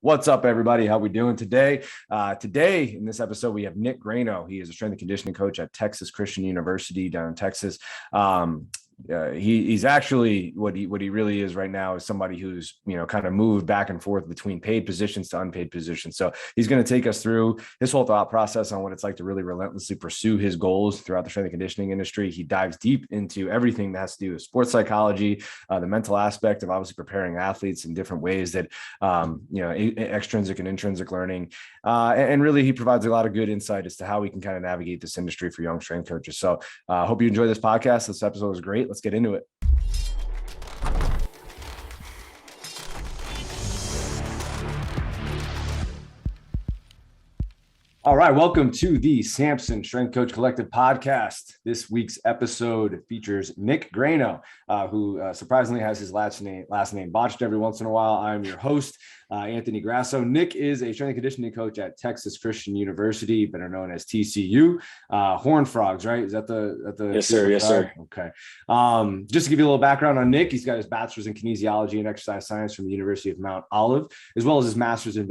What's up, everybody? How we doing today? Today, in this episode, we have Nick Greyno. He is a strength and conditioning coach at Texas Christian University down in Texas. He's actually what he really is right now is somebody who's kind of moved back and forth between paid positions to unpaid positions. So he's going to take us through his whole thought process on what it's like to really relentlessly pursue his goals throughout the strength and conditioning industry. He dives deep into everything that has to do with sports psychology, the mental aspect of obviously preparing athletes in different ways that extrinsic and intrinsic learning, and really he provides a lot of good insight as to how we can kind of navigate this industry for young strength coaches. So I hope you enjoy this podcast. This episode was great. Let's get into it. All right, welcome to the Samson Strength Coach Collective podcast. This week's episode features Nick Greyno, who surprisingly has his last name botched every once in a while. I'm your host, Anthony Grasso. Nick is a strength and conditioning coach at Texas Christian University, better known as TCU. Horned Frogs, right? Is that the Yes, sir. Yes, sir. Okay. Just to give you a little background on Nick, he's got his bachelor's in kinesiology and exercise science from the University of Mount Olive, as well as his master's in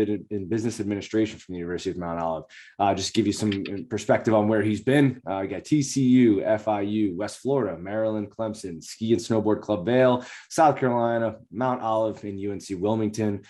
business administration from the University of Mount Olive. Just to give you some perspective on where he's been. You got TCU, FIU, West Florida, Maryland, Clemson, Ski and Snowboard Club Vail, South Carolina, Mount Olive, and UNC Wilmington.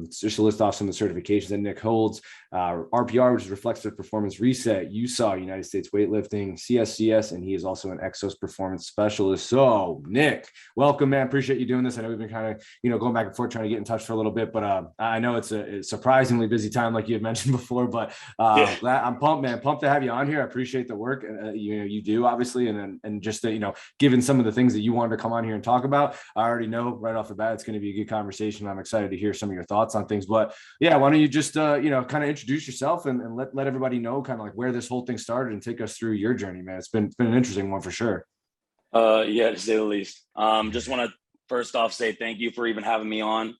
Just to list off some of the certifications that Nick holds. RPR, which is Reflexive Performance Reset, USAW, United States Weightlifting, CSCS, and he is also an Exos Performance Specialist. So, Nick, welcome, man. Appreciate you doing this. I know we've been kind of, going back and forth trying to get in touch for a little bit, but I know it's a surprisingly busy time, like you had mentioned before, but I'm pumped, man. Pumped to have you on here. I appreciate the work you do, obviously, and just given some of the things that you wanted to come on here and talk about, I already know right off the bat it's going to be a good conversation. I'm excited to hear some of your thoughts on things, but yeah, why don't you just kind of introduce yourself and let everybody know kind of like where this whole thing started and take us through your journey, man. It's been an interesting one for sure. Yeah, to say the least. Just want to first off say thank you for even having me on.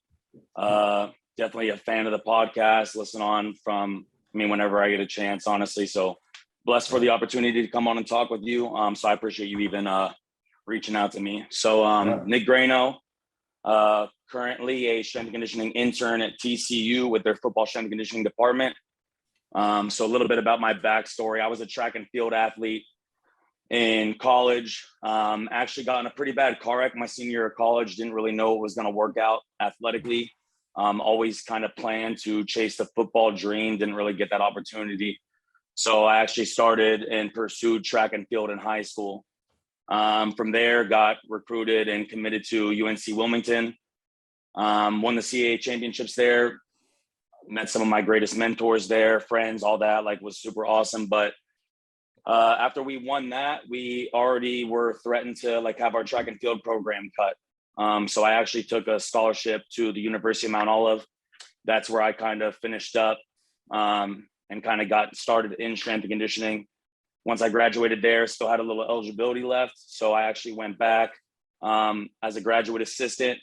Definitely a fan of the podcast. Listen on from whenever I get a chance, honestly. So blessed for the opportunity to come on and talk with you. So I appreciate you even reaching out to me. So Nick Greyno, currently a strength and conditioning intern at TCU with their football strength and conditioning department. So a little bit about my backstory. I was a track and field athlete in college. Actually got in a pretty bad car wreck my senior year of college. Didn't really know what was going to work out athletically. Always kind of planned to chase the football dream. Didn't really get that opportunity. So I actually started and pursued track and field in high school. From there, got recruited and committed to UNC Wilmington. Won the CAA championships there. Met some of my greatest mentors there, friends, all that, was super awesome. But after we won that, we already were threatened to have our track and field program cut. So I actually took a scholarship to the University of Mount Olive. That's where I kind of finished up and kind of got started in strength and conditioning. Once I graduated there, still had a little eligibility left. So I actually went back as a graduate assistant,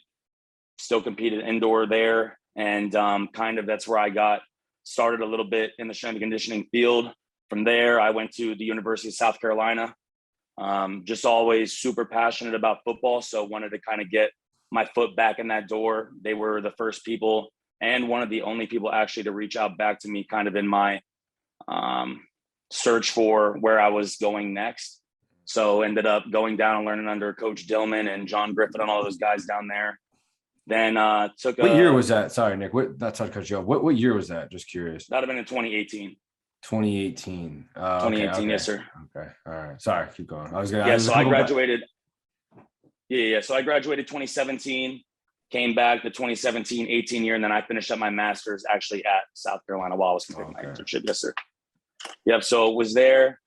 still competed indoor there. And kind of that's where I got started a little bit in the strength and conditioning field. From there, I went to the University of South Carolina. Just always super passionate about football. So wanted to kind of get my foot back in that door. They were the first people and one of the only people actually to reach out back to me kind of in my search for where I was going next. So ended up going down and learning under Coach Dillman and John Griffin and all those guys down there. Then took What year was that? Sorry, Nick. That's how to cut you off. What year was that? Just curious. That'd have been in 2018. 2018. 2018, okay. Yes, sir. Okay. All right. Sorry, keep going. I graduated. So I graduated 2017, came back the 2017-18 year, and then I finished up my master's actually at South Carolina while I was completing my internship. Yes, sir. Yep. So was there,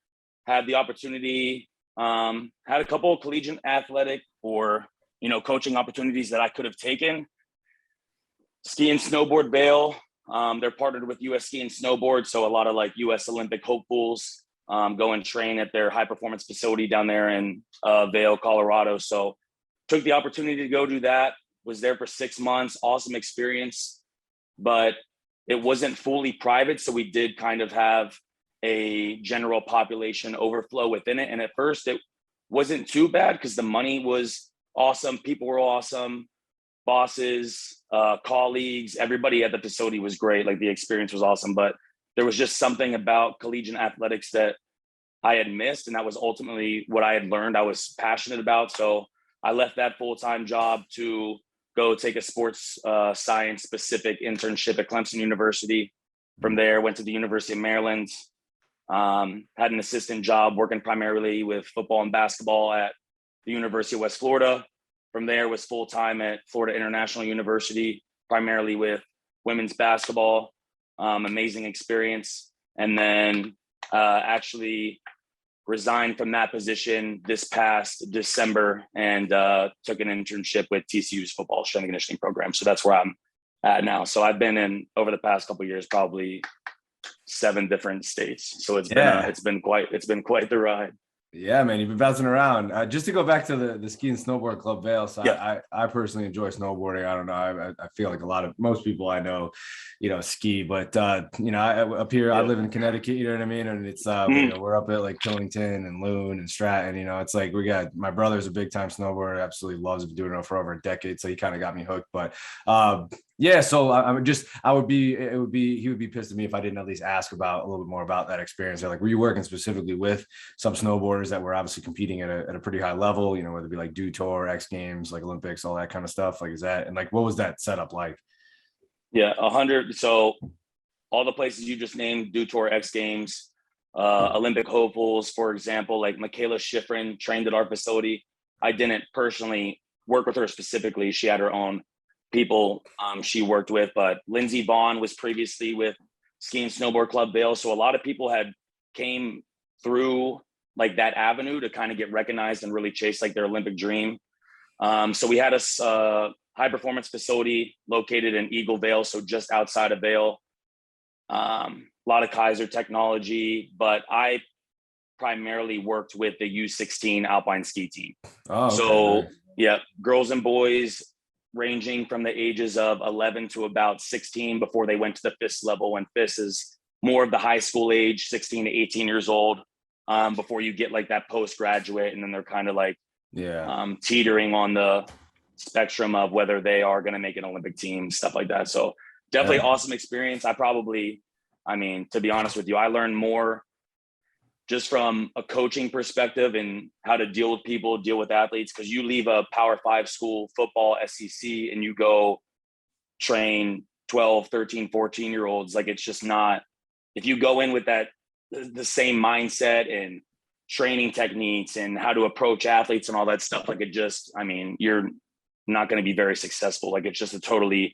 had the opportunity, had a couple of collegiate athletic or coaching opportunities that I could have taken. Ski and Snowboard Vail. They're partnered with US Ski and Snowboard. So a lot of US Olympic hopefuls go and train at their high performance facility down there in Vail, Colorado. So took the opportunity to go do that. Was there for 6 months. Awesome experience, but it wasn't fully private. So we did kind of have a general population overflow within it. And at first it wasn't too bad because the money was awesome. People were awesome. bosses, colleagues, everybody at the facility was great. Like the experience was awesome, but there was just something about collegiate athletics that I had missed. And that was ultimately what I had learned I was passionate about. So I left that full-time job to go take a sports science specific internship at Clemson University. From there, went to the University of Maryland, had an assistant job working primarily with football and basketball at the University of West Florida. From there, was full-time at Florida International University, primarily with women's basketball. Amazing experience. And then actually resigned from that position this past December and took an internship with TCU's football strength and conditioning program. So that's where I'm at now. So I've been in over the past couple of years, probably 7 different states. So it's been quite the ride. Yeah, man, you've been bouncing around. Just to go back to the ski and snowboard club Vail. So Yeah. I personally enjoy snowboarding. I don't know. I feel like most people I know, ski, but up here, I live in Connecticut, you know what I mean? And it's, we're up at like Killington and Loon and Stratton, it's like my brother's a big time snowboarder, absolutely loves it, doing it for over a decade. So he kind of got me hooked, but yeah, so he would be pissed at me if I didn't at least ask about a little bit more about that experience. Like, were you working specifically with some snowboarders that were obviously competing at a pretty high level, whether it be like Dew Tour, X Games, like Olympics, all that kind of stuff? Like, what was that setup like? Yeah, 100. So all the places you just named, Dew Tour, X Games, Olympic hopefuls, for example, like Michaela Schifrin trained at our facility. I didn't personally work with her specifically. She had her own people she worked with, but Lindsey Vaughn was previously with Ski and Snowboard Club Vail. So a lot of people had came through like that avenue to kind of get recognized and really chase like their Olympic dream. So we had a high performance facility located in Eagle Vale, so just outside of Vail. A lot of Kaiser technology, but I primarily worked with the U16 alpine ski team. Oh, okay, so nice. Yeah, girls and boys ranging from the ages of 11 to about 16 before they went to the FIS level. And FIS is more of the high school age, 16 to 18 years old, before you get like that postgraduate. And then they're kind of like teetering on the spectrum of whether they are going to make an Olympic team, stuff like that. So definitely awesome experience. To be honest with you, I learned more just from a coaching perspective and how to deal with people, deal with athletes, because you leave a Power 5 school, football, SEC, and you go train 12, 13, 14-year-olds. Like, it's just not, if you go in with the same mindset and training techniques and how to approach athletes and all that stuff, like you're not going to be very successful. Like, it's just it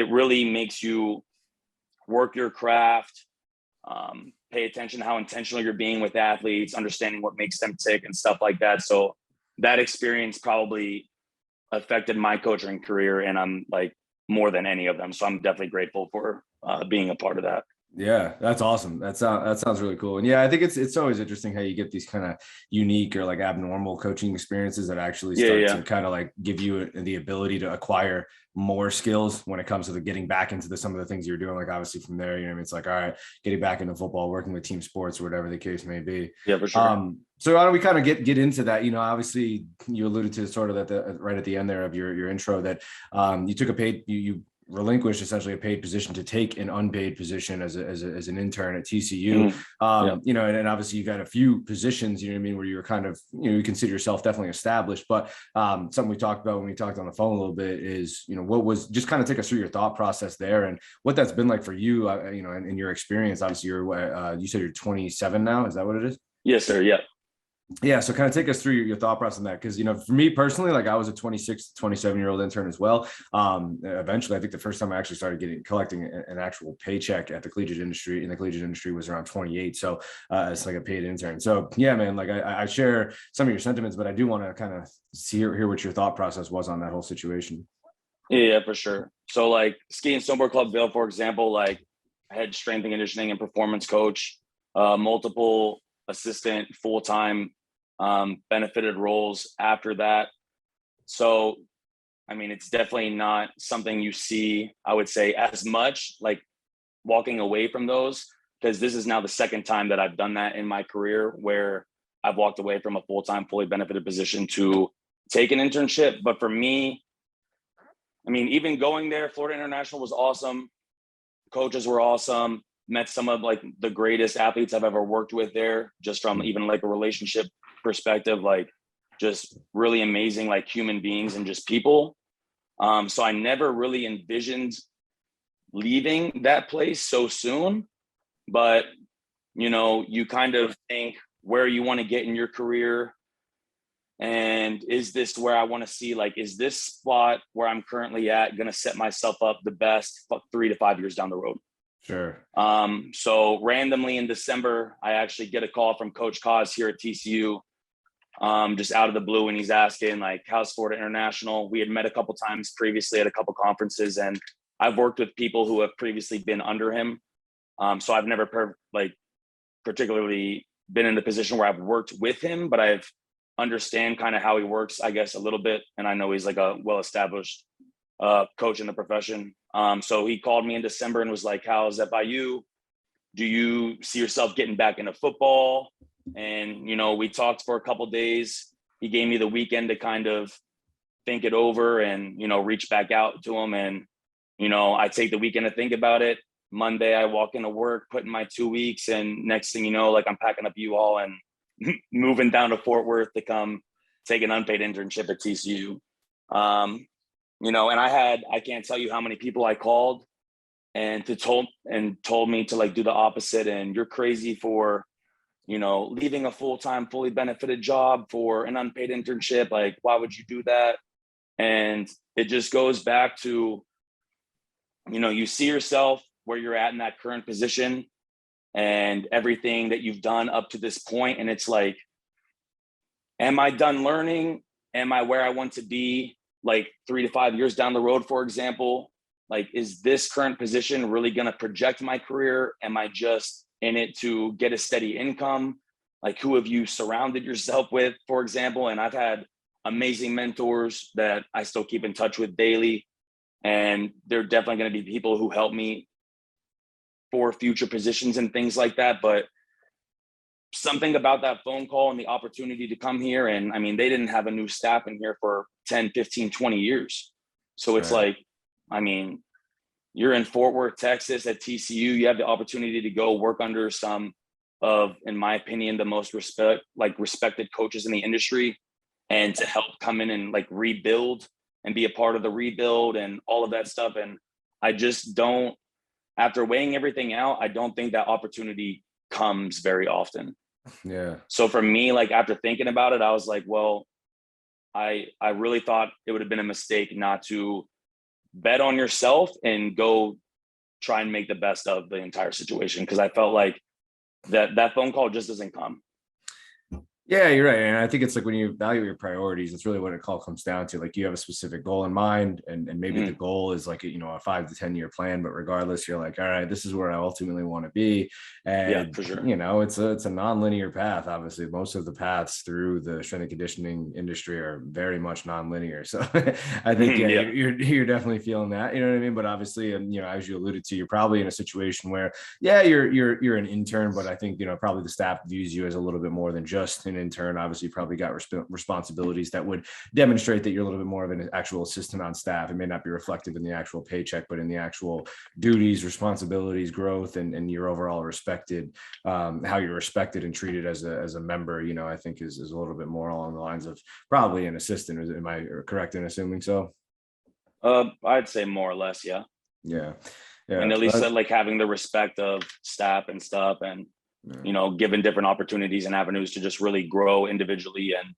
really makes you work your craft, pay attention to how intentional you're being with athletes, understanding what makes them tick and stuff like that. So that experience probably affected my coaching career, and I'm like more than any of them. So I'm definitely grateful for being a part of that. Yeah, that's awesome. That sounds really cool. And yeah, I think it's always interesting how you get these kind of unique or like abnormal coaching experiences that actually start to kind of like give you the ability to acquire more skills when it comes to getting back into some of the things you're doing. Like, obviously from there, it's like, all right, getting back into football, working with team sports or whatever the case may be. Yeah, for sure. So why don't we kind of get into that? Obviously you alluded to sort of right at the end there of your intro that you took you relinquished essentially a paid position to take an unpaid position as an intern at TCU. And obviously you've had a few positions, where you were kind of, you consider yourself definitely established, but something we talked about when we talked on the phone a little bit is, what was, just kind of take us through your thought process there and what that's been like for you, in your experience. Obviously you said you're 27 now. Is that what it is? Yes, sir. Yeah. So kind of take us through your thought process on that. Cause for me personally, like I was a 26, 27-year-old intern as well. Eventually I think the first time I actually started collecting an actual paycheck in the collegiate industry was around 28. So it's like a paid intern. So yeah, man, like I share some of your sentiments, but I do want to kind of hear what your thought process was on that whole situation. Yeah, for sure. So like Ski and Snowboard Club Vail, for example, like head strength and conditioning and performance coach, multiple assistant, full-time benefited roles after that. So, it's definitely not something you see, I would say, as much, like walking away from those, because this is now the second time that I've done that in my career where I've walked away from a full-time, fully benefited position to take an internship. But for me, I mean, even going there, Florida International was awesome. Coaches were awesome. Met some of like the greatest athletes I've ever worked with there, just from even like a relationship perspective, like just really amazing, like human beings and just people. So I never really envisioned leaving that place so soon, but you know, you kind of think where you want to get in your career. And is this where I want to see, like, is this spot where I'm currently at going to set myself up the best 3 to 5 years down the road? Sure. So randomly in December, I actually get a call from Coach Kaz here at TCU, just out of the blue. And he's asking like, how's Florida International? We had met a couple times previously at a couple conferences, and I've worked with people who have previously been under him. So I've never particularly been in the position where I've worked with him, but I've understand kind of how he works, I guess, a little bit. And I know he's like a well-established coach in the profession. So he called me in December and was like, how's FIU? Do you see yourself getting back into football? And, you know, we talked for a couple of days. He gave me the weekend to kind of think it over and, you know, reach back out to him. And, you know, I take the weekend to think about it. Monday, I walk into work, put in my 2 weeks. And next thing you know, like I'm packing up U-Haul and moving down to Fort Worth to come take an unpaid internship at TCU. You know, and I can't tell you how many people I called and told me to like do the opposite. And you're crazy for, you know, leaving a full-time, fully benefited job for an unpaid internship. Like, why would you do that? And it just goes back to, you know, you see yourself where you're at in that current position and everything that you've done up to this point. And it's like, am I done learning? Am I where I want to be like 3 to 5 years down the road, for example? Like, is this current position really going to project my career? Am I just in it to get a steady income? Like, who have you surrounded yourself with, for example? And I've had amazing mentors that I still keep in touch with daily. And they're definitely going to be people who help me for future positions and things like that. But something about that phone call and the opportunity to come here. And I mean, they didn't have a new staff in here for 10, 15, 20 years. So it's like, I mean, you're in Fort Worth, Texas at TCU. You have the opportunity to go work under some of, in my opinion, the most respected coaches in the industry, and to help come in and like rebuild and be a part of the rebuild and all of that stuff. And I just don't, after weighing everything out, I don't think that opportunity comes very often. Yeah. So for me, like after thinking about it, I was like, well, I really thought it would have been a mistake not to bet on yourself and go try and make the best of the entire situation. Cause I felt like that phone call just doesn't come. Yeah, you're right. And I think it's like when you evaluate your priorities, it's really what it all comes down to. Like you have a specific goal in mind, and maybe the goal is like, you know, a 5 to 10 year plan, but regardless, you're like, all right, this is where I ultimately want to be. And, yeah, for sure. You know, it's a non-linear path. Obviously, most of the paths through the strength and conditioning industry are very much non-linear. So I think, yeah, you're definitely feeling that, you know what I mean? But obviously, and, you know, as you alluded to, you're probably in a situation where, yeah, you're an intern, but I think, you know, probably the staff views you as a little bit more than just an intern. Obviously, you probably got responsibilities that would demonstrate that you're a little bit more of an actual assistant on staff. It may not be reflective in the actual paycheck, but in the actual duties, responsibilities, growth, and your overall respected, how you're respected and treated as a member, you know, I think is a little bit more along the lines of probably an assistant. Am I correct in assuming so? I'd say more or less, yeah. Yeah. And at least like having the respect of staff and stuff, and you know, given different opportunities and avenues to just really grow individually and,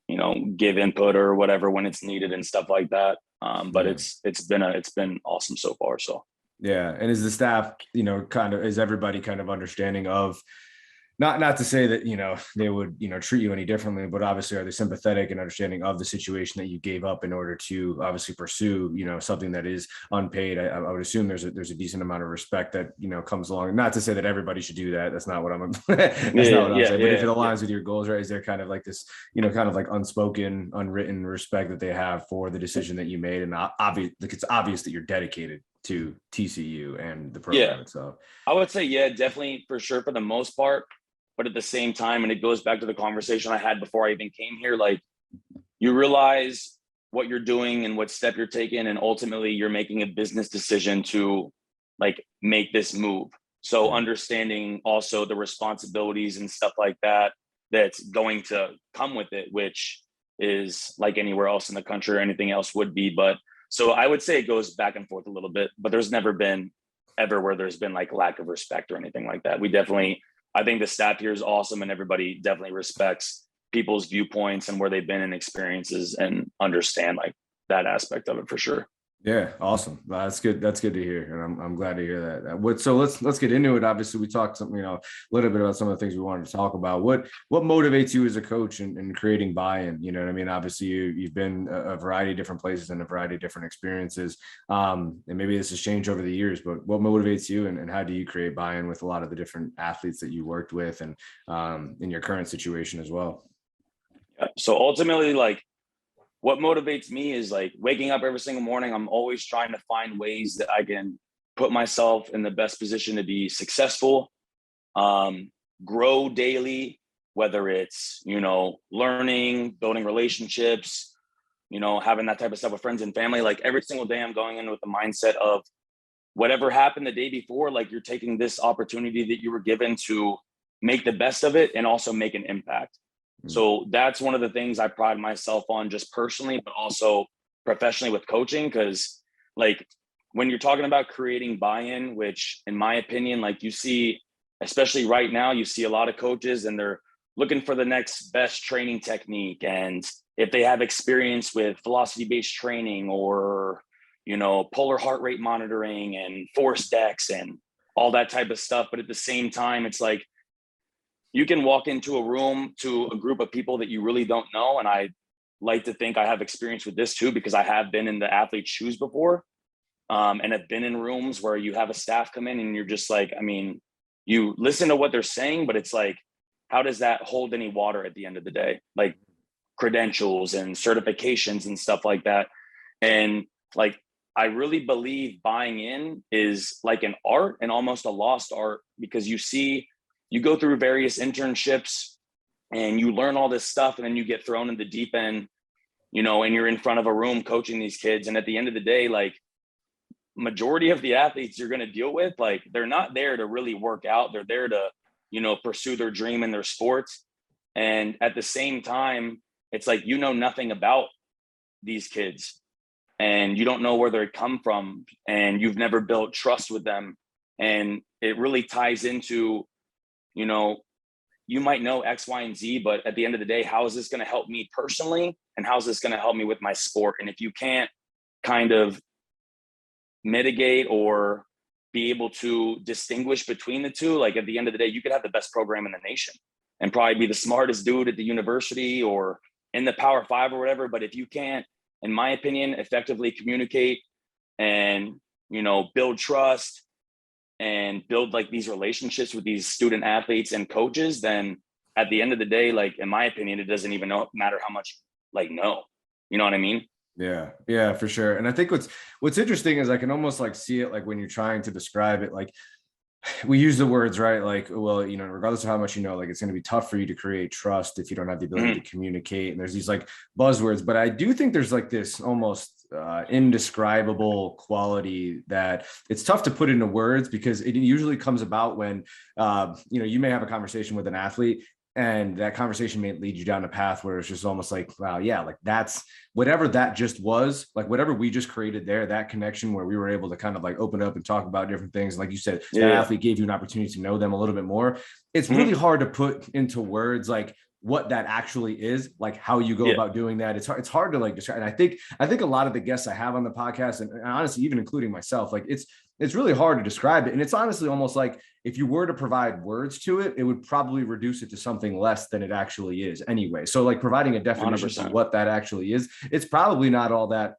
you know, give input or whatever when it's needed and stuff like that. But it's been awesome so far. So yeah. And is the staff, you know, is everybody kind of understanding of, not to say that, you know, they would, you know, treat you any differently, but obviously are they sympathetic and understanding of the situation that you gave up in order to obviously pursue, you know, something that is unpaid? I would assume there's a decent amount of respect that, you know, comes along. Not to say that everybody should do that. That's not what I'm saying. But if it aligns with your goals, right, is there kind of like this, you know, kind of like unspoken, unwritten respect that they have for the decision that you made? And it's obvious that you're dedicated to TCU and the program itself. I would say, yeah, definitely, for sure, for the most part. But at the same time, and it goes back to the conversation I had before I even came here, like you realize what you're doing and what step you're taking, and ultimately you're making a business decision to like make this move. So understanding also the responsibilities and stuff like that that's going to come with it, which is like anywhere else in the country or anything else would be. But so I would say it goes back and forth a little bit, but there's never been ever where there's been like lack of respect or anything like that. We definitely, I think the staff here is awesome, and everybody definitely respects people's viewpoints and where they've been and experiences, and understand like that aspect of it for sure. Yeah, awesome. That's good. That's good to hear, and I'm glad to hear that. So let's get into it. Obviously, we talked something, a little bit about some of the things we wanted to talk about. What motivates you as a coach in creating buy-in? You know what I mean? Obviously, you've been a variety of different places and a variety of different experiences, and maybe this has changed over the years. But what motivates you, and how do you create buy-in with a lot of the different athletes that you worked with, and in your current situation as well? Yeah. So ultimately, like, what motivates me is like waking up every single morning. I'm always trying to find ways that I can put myself in the best position to be successful, grow daily, whether it's, learning, building relationships, having that type of stuff with friends and family. Like every single day I'm going in with the mindset of whatever happened the day before, like you're taking this opportunity that you were given to make the best of it and also make an impact. So that's one of the things I pride myself on, just personally, but also professionally with coaching. Because like when you're talking about creating buy-in, which in my opinion, like you see, especially right now, you see a lot of coaches and they're looking for the next best training technique. And if they have experience with velocity-based training or, polar heart rate monitoring and force decks and all that type of stuff. But at the same time, it's like, you can walk into a room to a group of people that you really don't know. And I like to think I have experience with this too, because I have been in the athlete's shoes before, and have been in rooms where you have a staff come in and you're just like, you listen to what they're saying, but it's like, how does that hold any water at the end of the day? Like credentials and certifications and stuff like that. And like, I really believe buying in is like an art and almost a lost art, because you go through various internships and you learn all this stuff, and then you get thrown in the deep end, and you're in front of a room coaching these kids. And at the end of the day, like majority of the athletes you're going to deal with, like they're not there to really work out. They're there to, pursue their dream in their sports. And at the same time, it's like, nothing about these kids and you don't know where they come from, and you've never built trust with them. And it really ties into, you might know X, Y, and Z, but at the end of the day, how is this going to help me personally? And how is this going to help me with my sport? And if you can't kind of mitigate or be able to distinguish between the two, like at the end of the day, you could have the best program in the nation and probably be the smartest dude at the university or in the Power 5 or whatever. But if you can't, in my opinion, effectively communicate and, build trust and build like these relationships with these student athletes and coaches, then at the end of the day, like in my opinion, it doesn't even matter how much know. You know what I mean? Yeah, for sure. And I think what's interesting is I can almost like see it like when you're trying to describe it, like we use the words, right? Like, well, regardless of how much like it's going to be tough for you to create trust if you don't have the ability to communicate. And there's these like buzzwords, but I do think there's like this almost indescribable quality that it's tough to put into words, because it usually comes about when, you may have a conversation with an athlete, and that conversation may lead you down a path where it's just almost like, wow, yeah, like that's whatever that just was, like whatever we just created there, that connection where we were able to kind of like open up and talk about different things. Like you said, that athlete gave you an opportunity to know them a little bit more. It's really hard to put into words like what that actually is, like how you go about doing that. It's hard to like describe. And I think a lot of the guests I have on the podcast, and honestly, even including myself, like it's really hard to describe it. And it's honestly almost like if you were to provide words to it, it would probably reduce it to something less than it actually is anyway. So like providing a definition 100%. of what that actually is, it's probably not all that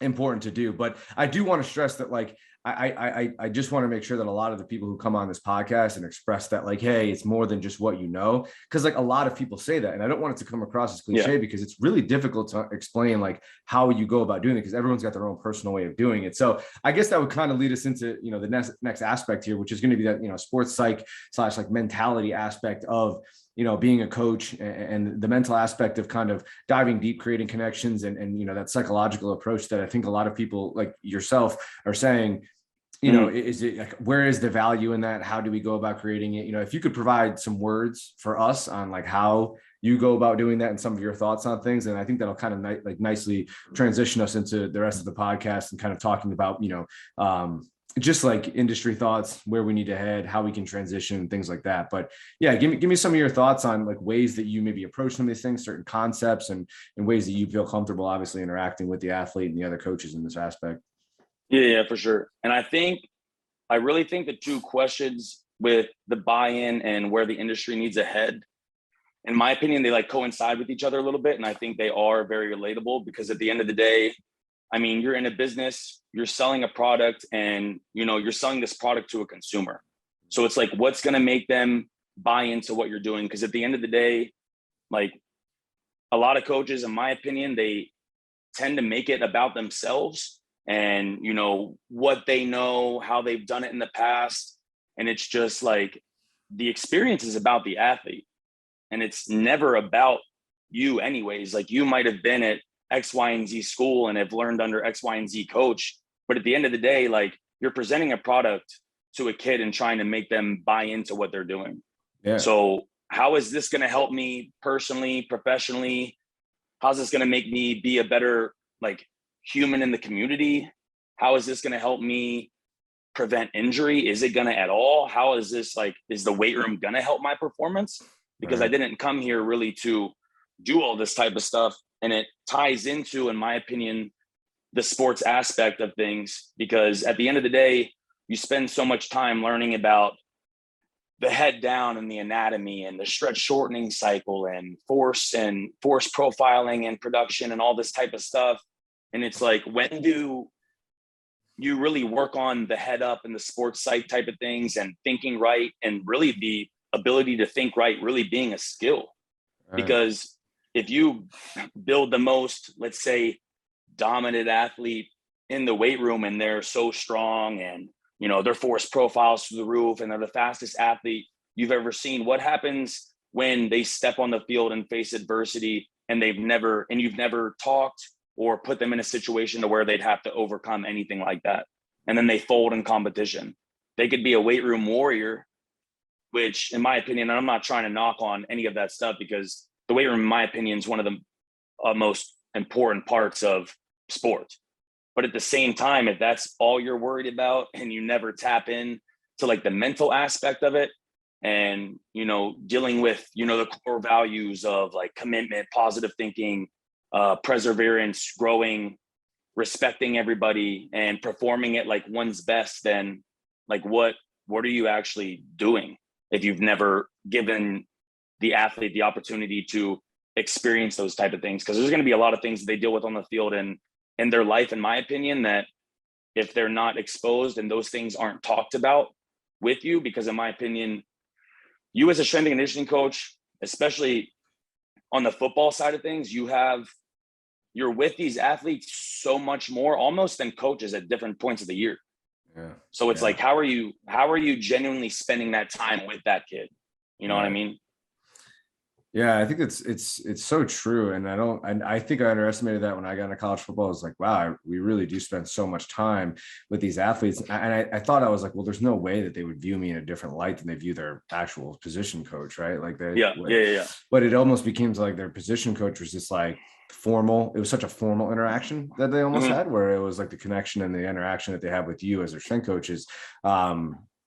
important to do. But I do want to stress that like I just want to make sure that a lot of the people who come on this podcast and express that like, hey, it's more than just what you know. Cause like a lot of people say that, and I don't want it to come across as cliche because it's really difficult to explain like how you go about doing it, because everyone's got their own personal way of doing it. So I guess that would kind of lead us into, the next aspect here, which is going to be that, sports psych / like mentality aspect of being a coach and the mental aspect of kind of diving deep, creating connections and that psychological approach that I think a lot of people like yourself are saying, is it like, where is the value in that? How do we go about creating it? If you could provide some words for us on like how you go about doing that and some of your thoughts on things. And I think that'll kind of nicely transition us into the rest of the podcast and kind of talking about, just like industry thoughts, where we need to head, how we can transition, things like that. But yeah, give me some of your thoughts on like ways that you maybe approach some of these things, certain concepts and ways that you feel comfortable, obviously interacting with the athlete and the other coaches in this aspect. Yeah, for sure. And I really think the two questions with the buy-in and where the industry needs to head, in my opinion, they like coincide with each other a little bit. And I think they are very relatable because at the end of the day, I mean, you're in a business, you're selling a product and, you're selling this product to a consumer. So it's like, what's going to make them buy into what you're doing? Because at the end of the day, like a lot of coaches, in my opinion, they tend to make it about themselves and, what they know, how they've done it in the past. And it's just like the experience is about the athlete and it's never about you anyways. Like you might have been at X, Y, and Z school and have learned under X, Y, and Z coach. But at the end of the day, like you're presenting a product to a kid and trying to make them buy into what they're doing. Yeah. So how is this going to help me personally, professionally? How's this going to make me be a better like human in the community? How is this going to help me prevent injury? Is it going to at all? How is this like, is the weight room going to help my performance? Because I didn't come here really to do all this type of stuff. And it ties into, in my opinion, the sports aspect of things, because at the end of the day, you spend so much time learning about the head down and the anatomy and the stretch shortening cycle and force profiling and production and all this type of stuff. And it's like, when do you really work on the head up and the sports psych type of things and thinking right, and really the ability to think right really being a skill? Right. Because if you build the most, let's say, dominant athlete in the weight room and they're so strong and, their force profiles through the roof and they're the fastest athlete you've ever seen, what happens when they step on the field and face adversity and you've never talked or put them in a situation to where they'd have to overcome anything like that? And then they fold in competition. They could be a weight room warrior, which in my opinion, and I'm not trying to knock on any of that stuff, because the weight room, in my opinion, is one of the most important parts of sport. But at the same time, if that's all you're worried about and you never tap in to like the mental aspect of it and, dealing with, the core values of like commitment, positive thinking, perseverance, growing, respecting everybody and performing at like one's best, then like what are you actually doing if you've never given the athlete the opportunity to experience those type of things? Because there's going to be a lot of things that they deal with on the field and in their life, in my opinion, that if they're not exposed and those things aren't talked about with you, because in my opinion, you as a strength and conditioning coach, especially on the football side of things, you're with these athletes so much more almost than coaches at different points of the year. Yeah. So it's like, how are you genuinely spending that time with that kid? You know what I mean? Yeah, I think it's so true. And I think I underestimated that when I got into college football. I was like, wow, we really do spend so much time with these athletes. And I thought, I was like, well, there's no way that they would view me in a different light than they view their actual position coach, right? Like yeah. But it almost became like their position coach was just like formal. It was such a formal interaction that they almost had, where it was like the connection and the interaction that they have with you as their strength coaches,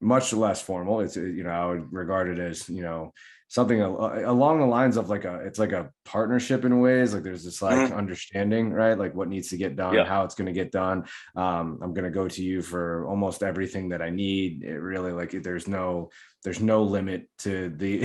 much less formal. It's, I would regard it as, something along the lines of it's like a partnership in ways. Like there's this like understanding, right? Like what needs to get done, how it's going to get done. I'm going to go to you for almost everything that I need. It really like there's no limit to the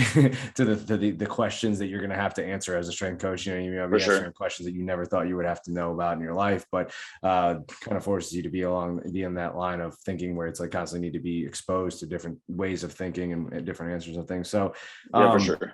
the questions that you're going to have to answer as a strength coach. You're going to be answering questions that you never thought you would have to know about in your life, but kind of forces you to be in that line of thinking where it's like constantly need to be exposed to different ways of thinking and different answers and things. So for sure.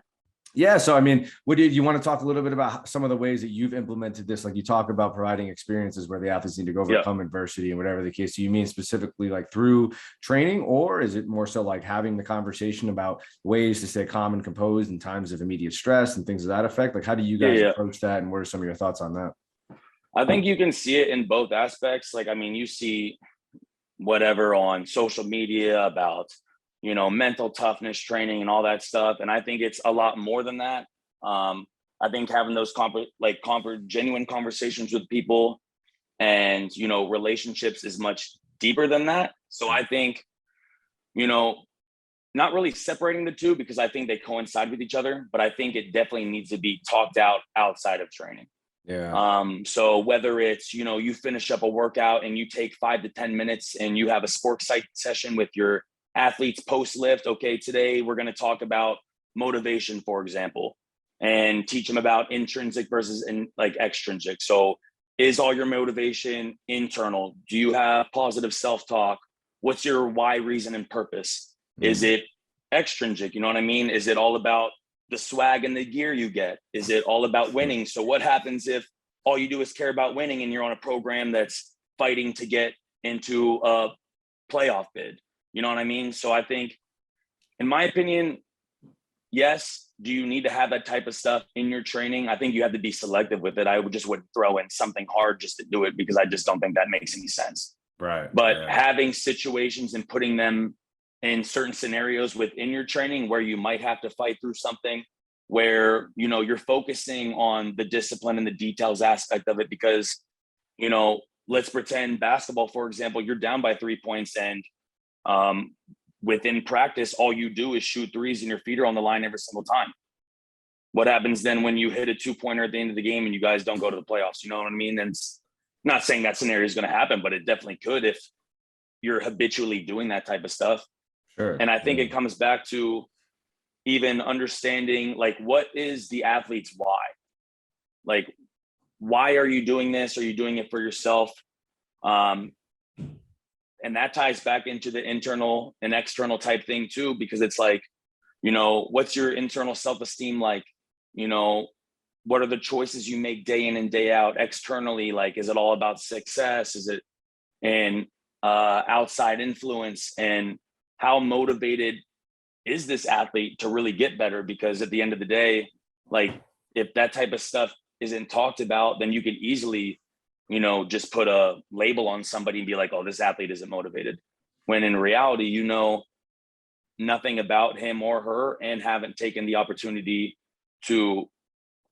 Yeah. So, I mean, what did you want to talk a little bit about some of the ways that you've implemented this? Like you talk about providing experiences where the athletes need to go Yeah. overcome adversity and whatever the case. Do you mean specifically like through training, or is it more so like having the conversation about ways to stay calm and composed in times of immediate stress and things of that effect? Like, how do you Yeah. guys Yeah. approach that? And what are some of your thoughts on that? I think you can see it in both aspects. Like, I mean, you see whatever on social media about, mental toughness training and all that stuff. And I think it's a lot more than that. I think having those genuine conversations with people and, relationships is much deeper than that. So I think, you know, not really separating the two because I think they coincide with each other, but I think it definitely needs to be talked out outside of training. Yeah. So whether it's, you finish up a workout and you take 5 to 10 minutes and you have a sports psych session with your athletes post lift. Okay, today we're going to talk about motivation, for example, and teach them about intrinsic versus extrinsic. So is all your motivation internal? Do you have positive self-talk? What's your why, reason, and purpose? Is it extrinsic? You know what I mean? Is it all about the swag and the gear you get? Is it all about winning? So what happens if all you do is care about winning and you're on a program that's fighting to get into a playoff bid? You know what I mean? So I think, in my opinion, yes, do you need to have that type of stuff in your training? I think you have to be selective with it. I wouldn't throw in something hard just to do it because I just don't think that makes any sense. Right. But Yeah. having situations and putting them in certain scenarios within your training where you might have to fight through something where, you're focusing on the discipline and the details aspect of it because, let's pretend basketball, for example, you're down by 3 points and within practice, all you do is shoot threes and your feet are on the line every single time. What happens then when you hit a 2-pointer at the end of the game and you guys don't go to the playoffs? You know what I mean? And it's not saying that scenario is going to happen, but it definitely could if you're habitually doing that type of stuff. Sure. And I think it comes back to even understanding, what is the athlete's why? Like, why are you doing this? Are you doing it for yourself? And that ties back into the internal and external type thing too, because it's like, what's your internal self-esteem like? What are the choices you make day in and day out externally? Like, is it all about success? Is it in outside influence? And how motivated is this athlete to really get better? Because at the end of the day, if that type of stuff isn't talked about, then you can easily, just put a label on somebody and be like, oh, this athlete isn't motivated. When in reality, nothing about him or her and haven't taken the opportunity to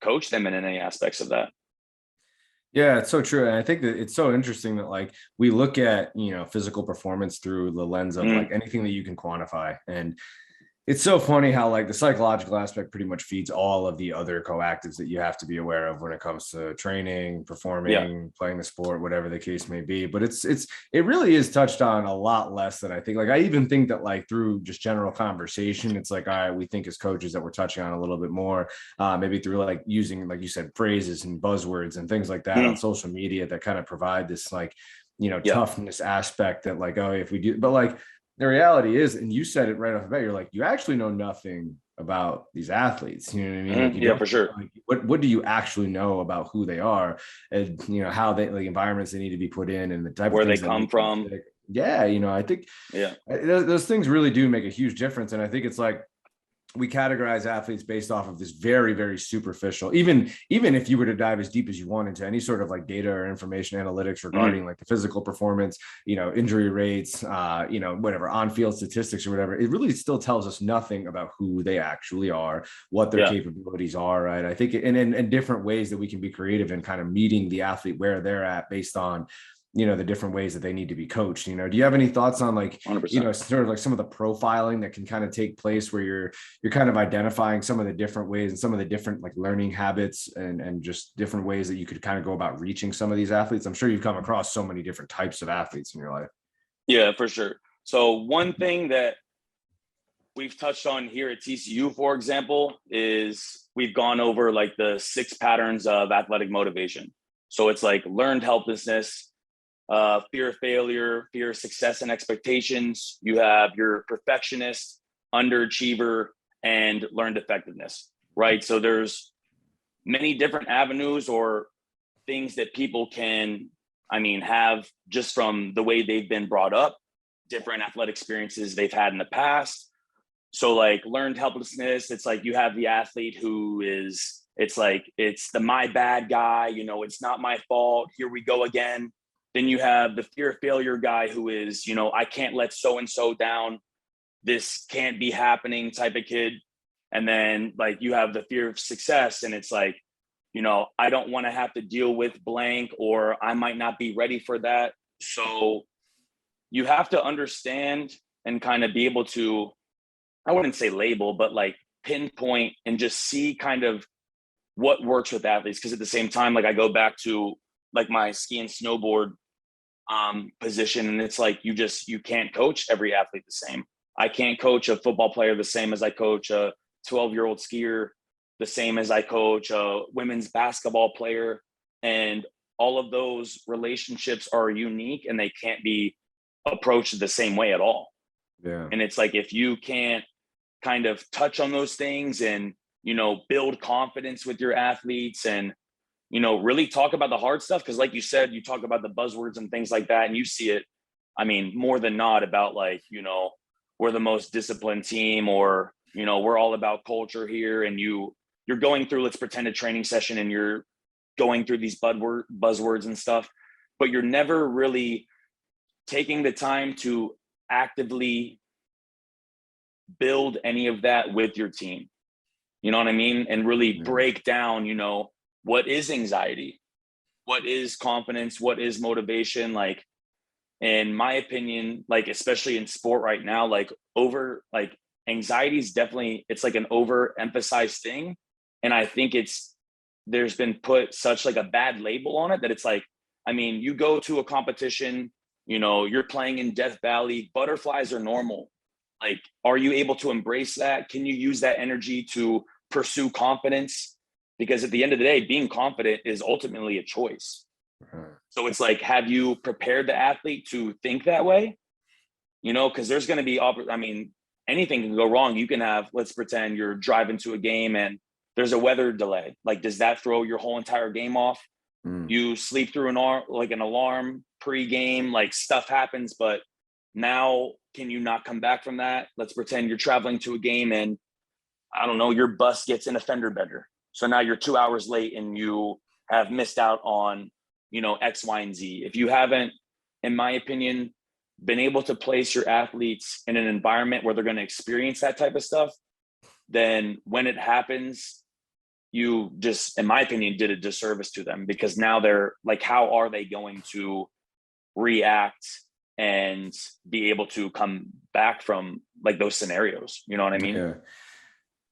coach them in any aspects of that. Yeah, it's so true. And I think that it's so interesting that we look at, physical performance through the lens of anything that you can quantify. And it's so funny how the psychological aspect pretty much feeds all of the other coactives that you have to be aware of when it comes to training, performing, playing the sport, whatever the case may be. But it really is touched on a lot less than I think. I even think that through just general conversation, it's all right, we think as coaches that we're touching on a little bit more, maybe through using, like you said, phrases and buzzwords and things like that on social media that kind of provide this toughness aspect that oh, if we do, but the reality is, and you said it right off the bat, you're you actually know nothing about these athletes. You know what I mean? Yeah, for sure. What do you actually know about who they are and, how they, environments they need to be put in and the type where of they come from. Yeah. I think those things really do make a huge difference. And I think it's we categorize athletes based off of this very, very superficial, even if you were to dive as deep as you want into any sort of data or information analytics regarding the physical performance, injury rates, whatever on-field statistics or whatever, it really still tells us nothing about who they actually are, what their capabilities are. Right. I think in different ways that we can be creative in kind of meeting the athlete where they're at based on, the different ways that they need to be coached. Do you have any thoughts on 100%. Sort of some of the profiling that can kind of take place where you're kind of identifying some of the different ways and some of the different learning habits and just different ways that you could kind of go about reaching some of these athletes? I'm sure you've come across so many different types of athletes in your life. Yeah, for sure. So one thing that we've touched on here at TCU, for example, is we've gone over the 6 patterns of athletic motivation. So it's learned helplessness, fear of failure, fear of success and expectations. You have your perfectionist, underachiever, and learned effectiveness. right? So there's many different avenues or things that people can, have just from the way they've been brought up, different athletic experiences they've had in the past. So like learned helplessness, it's like you have the athlete who is, it's like, it's the my bad guy, it's not my fault, here we go again. Then you have the fear of failure guy who is, I can't let so-and-so down, this can't be happening type of kid. And then like you have the fear of success, and it's like, I don't want to have to deal with blank, or I might not be ready for that. So you have to understand and kind of be able to, I wouldn't say label, but like pinpoint and just see kind of what works with athletes. Because at the same time, like I go back to like my ski and snowboard position, and it's like you can't coach every athlete the same. I can't coach a football player the same as I coach a 12-year-old skier, the same as I coach a women's basketball player. And all of those relationships are unique, and they can't be approached the same way at all. Yeah. And it's like, if you can't kind of touch on those things and, build confidence with your athletes and, really talk about the hard stuff. Cause like you said, you talk about the buzzwords and things like that, and you see it, more than not about like, we're the most disciplined team, or, we're all about culture here. And you're going through, let's pretend, a training session, and you're going through these buzzwords and stuff, but you're never really taking the time to actively build any of that with your team. You know what I mean? And really break down, what is anxiety? What is confidence? What is motivation? Like, in my opinion, like, especially in sport right now, like anxiety is definitely, it's like an overemphasized thing. And I think there's been put such like a bad label on it that it's like, you go to a competition, you're playing in Death Valley, butterflies are normal. Like, are you able to embrace that? Can you use that energy to pursue confidence? Because at the end of the day, being confident is ultimately a choice. So it's like, have you prepared the athlete to think that way? Because there's going to be, anything can go wrong. You can have, let's pretend you're driving to a game and there's a weather delay. Like, does that throw your whole entire game off? You sleep through an alarm pre-game, like stuff happens, but now can you not come back from that? Let's pretend you're traveling to a game and I don't know, your bus gets in a fender bender. So now you're 2 hours late and you have missed out on, X, Y, and Z. If you haven't, in my opinion, been able to place your athletes in an environment where they're going to experience that type of stuff, then when it happens, you just, in my opinion, did a disservice to them, because now they're like, how are they going to react and be able to come back from like those scenarios? You know what I mean?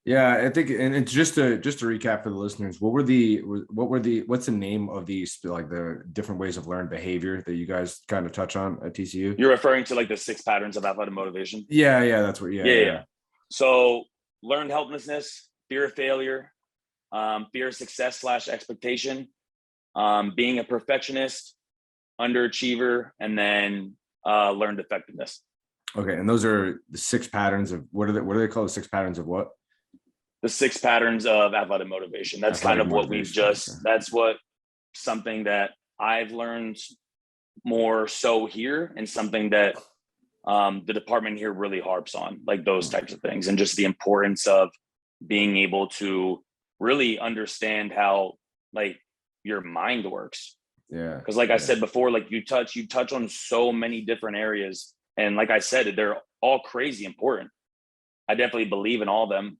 Yeah, I think, and it's just to recap for the listeners, what's the name of these, like the different ways of learned behavior that you guys kind of touch on at TCU? You're referring to like the 6 patterns of athletic motivation? Yeah, that's what. Yeah. So learned helplessness, fear of failure, fear of success / expectation, being a perfectionist, underachiever, and then learned effectiveness. Okay, and those are the 6 patterns of what are they called? The 6 patterns of what? The 6 patterns of athletic motivation. That's athletic kind of what we've just, okay. That's what something that I've learned more so here, and something that the department here really harps on, like those types of things, and just the importance of being able to really understand how like your mind works. Yeah. Because like I said before, like you touch on so many different areas. And like I said, they're all crazy important. I definitely believe in all of them.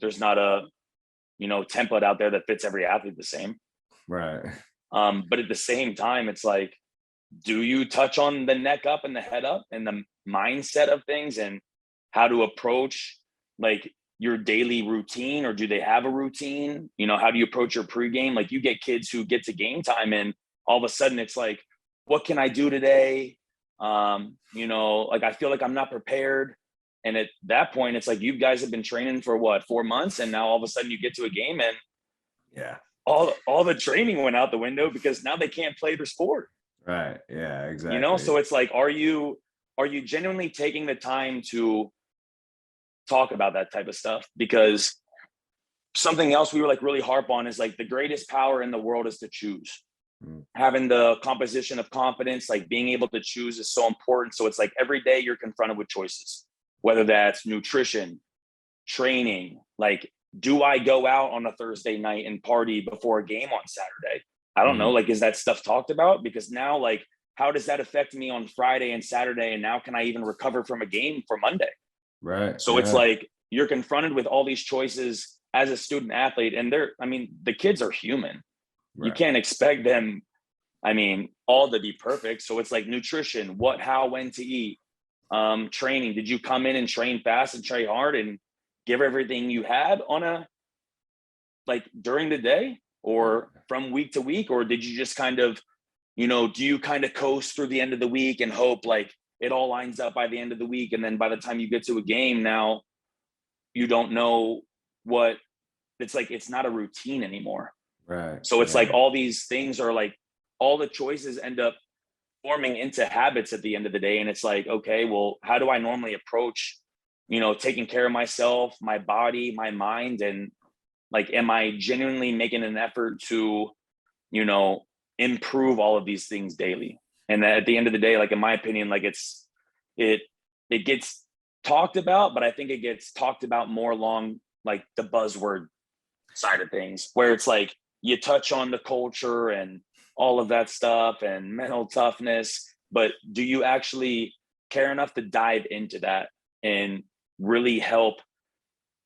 There's not a, template out there that fits every athlete the same. Right. But at the same time, it's like, do you touch on the neck up and the head up and the mindset of things and how to approach like your daily routine, or do they have a routine? How do you approach your pregame? Like, you get kids who get to game time and all of a sudden it's like, what can I do today? Like, I feel like I'm not prepared. And at that point, it's like, you guys have been training for what, 4 months? And now all of a sudden you get to a game and all the training went out the window because now they can't play their sport. Right. Yeah, exactly. So it's like, are you genuinely taking the time to talk about that type of stuff? Because something else we were like really harp on is like the greatest power in the world is to choose. Having the composition of confidence, like being able to choose is so important. So it's like every day you're confronted with choices, whether that's nutrition, training, like, do I go out on a Thursday night and party before a game on Saturday? I don't know. Like, is that stuff talked about? Because now, like, how does that affect me on Friday and Saturday? And now can I even recover from a game for Monday? Right. So it's like you're confronted with all these choices as a student athlete. And the kids are human. Right. You can't expect them, all to be perfect. So it's like nutrition, what, how, when to eat, training. Did you come in and train fast and train hard and give everything you had on during the day or from week to week? Or did you just kind of, do you kind of coast through the end of the week and hope like it all lines up by the end of the week? And then by the time you get to a game, now you don't know what it's like. It's not a routine anymore. Right. So it's like all these things are like, all the choices end up forming into habits at the end of the day. And it's like, okay, well, how do I normally approach, taking care of myself, my body, my mind? And like, am I genuinely making an effort to, improve all of these things daily? And at the end of the day, like, in my opinion, like it gets talked about, but I think it gets talked about more along like the buzzword side of things, where it's like, you touch on the culture and all of that stuff and mental toughness, but do you actually care enough to dive into that and really help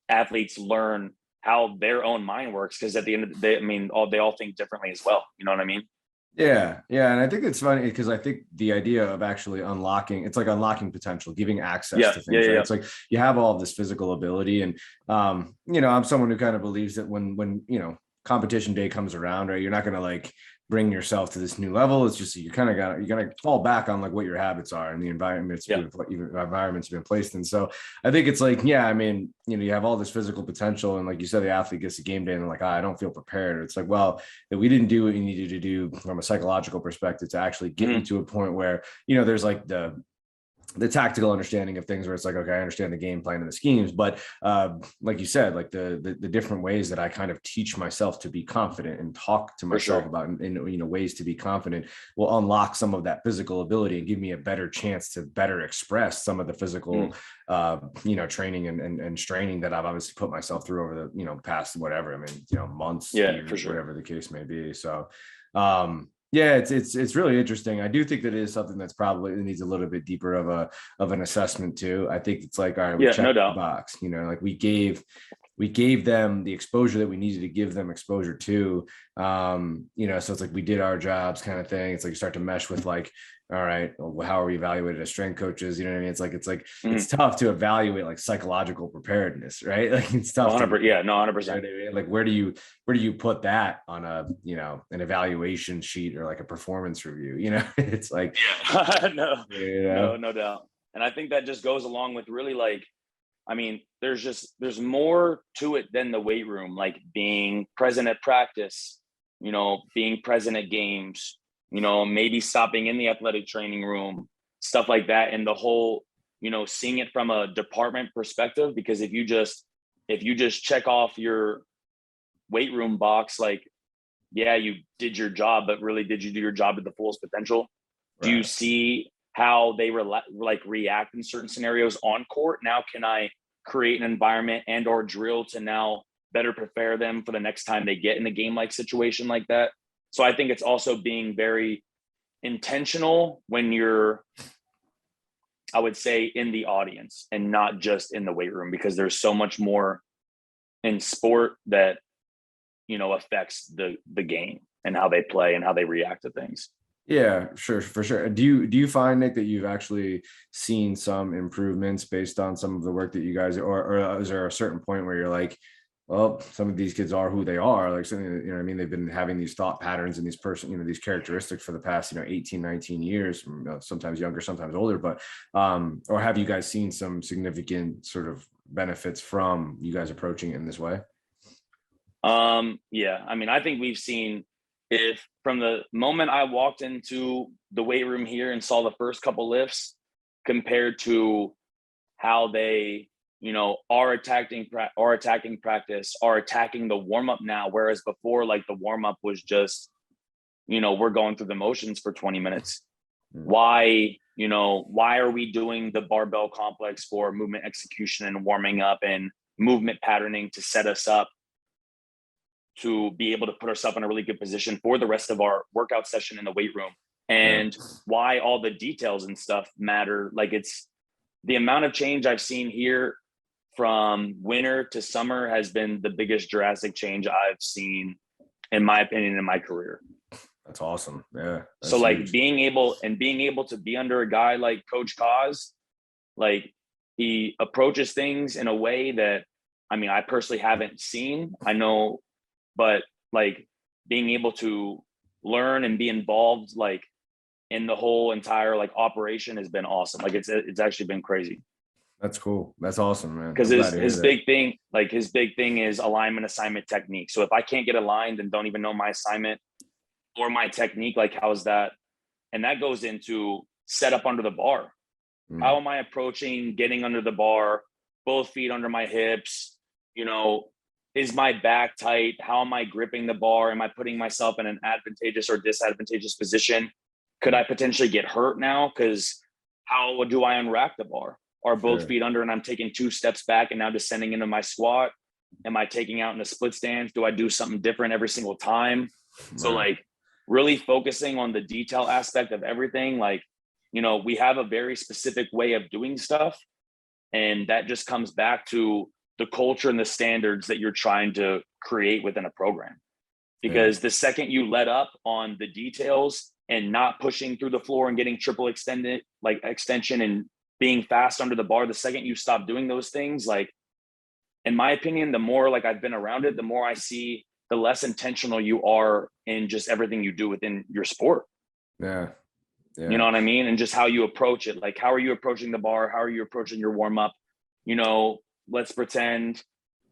athletes learn how their own mind works? Because at the end of the day, they all think differently as well. You know what I mean? Yeah. And I think it's funny because I think the idea of actually unlocking potential, giving access to things, right? It's like you have all of this physical ability. And, I'm someone who kind of believes that when competition day comes around, right, you're not going to like bring yourself to this new level. It's just, you're going to fall back on like what your habits are and the environments you've been placed in. So I think it's like, you have all this physical potential. And like you said, the athlete gets to game day and they're like, I don't feel prepared. It's like, well, that we didn't do what you needed to do from a psychological perspective to actually get you to a point where, there's like the tactical understanding of things where it's like, okay, I understand the game plan and the schemes, but like you said, like the different ways that I kind of teach myself to be confident and talk to myself about in ways to be confident will unlock some of that physical ability and give me a better chance to better express some of the physical training and straining that I've obviously put myself through over the past whatever months, years, whatever the case may be. So it's really interesting. I do think that it is something that's probably needs a little bit deeper of an assessment too. I think it's like, all right, we checked the box, like we gave them the exposure that we needed to give them exposure to, so it's like we did our jobs kind of thing. It's like you start to mesh with like, all right, well, how are we evaluated as strength coaches? You know what I mean? It's tough to evaluate like psychological preparedness, right? Like it's tough. 100%. Like where do you put that on a, an evaluation sheet or like a performance review? It's like, no doubt. And I think that just goes along with really like, there's more to it than the weight room, like being present at practice, being present at games, maybe stopping in the athletic training room, stuff like that. And the whole, seeing it from a department perspective, because if you just check off your weight room box, like, yeah, you did your job, but really, did you do your job at the fullest potential? Right. Do you see how they react in certain scenarios on court? Now, can I create an environment and or drill to now better prepare them for the next time they get in a game-like situation like that? So I think it's also being very intentional when you're, I would say, in the audience and not just in the weight room, because there's so much more in sport that, affects the game and how they play and how they react to things. Yeah, sure. For sure. Do you find, Nick, that you've actually seen some improvements based on some of the work that you guys, or is there a certain point where you're like, well, some of these kids are who they are, like something, they've been having these thought patterns and these characteristics for the past, 18, 19 years, sometimes younger, sometimes older, but, or have you guys seen some significant sort of benefits from you guys approaching it in this way? I think we've seen, if from the moment I walked into the weight room here and saw the first couple lifts compared to how they, our attacking practice, are attacking the warm up now. Whereas before, like the warm up was just, we're going through the motions for 20 minutes. Why are we doing the barbell complex for movement execution and warming up and movement patterning to set us up to be able to put ourselves in a really good position for the rest of our workout session in the weight room? And why all the details and stuff matter. Like, it's the amount of change I've seen here from winter to summer has been the biggest drastic change I've seen, in my opinion, in my career. That's awesome. Yeah. That's so like huge. being able to be under a guy like Coach Kaz, like he approaches things in a way that, I mean, I personally haven't seen, I know, but like being able to learn and be involved like in the whole entire like operation has been awesome. Like it's actually been crazy. That's cool. That's awesome, man. Because his big thing is alignment, assignment, technique. So if I can't get aligned and don't even know my assignment or my technique, like how's that? And that goes into setup under the bar. How am I approaching getting under the bar, both feet under my hips? Is my back tight? How am I gripping the bar? Am I putting myself in an advantageous or disadvantageous position? Could I potentially get hurt now? Because how do I unrack the bar? Are both feet under and I'm taking 2 steps back and now descending into my squat? Am I taking out in a split stance? Do I do something different every single time? So like really focusing on the detail aspect of everything. Like, we have a very specific way of doing stuff. And that just comes back to the culture and the standards that you're trying to create within a program. Because the second you let up on the details and not pushing through the floor and getting triple extension and being fast under the bar, the second you stop doing those things, like, in my opinion, the more like I've been around it, the more I see the less intentional you are in just everything you do within your sport. Yeah. You know what I mean? And just how you approach it. Like, how are you approaching the bar? How are you approaching your warm up? Let's pretend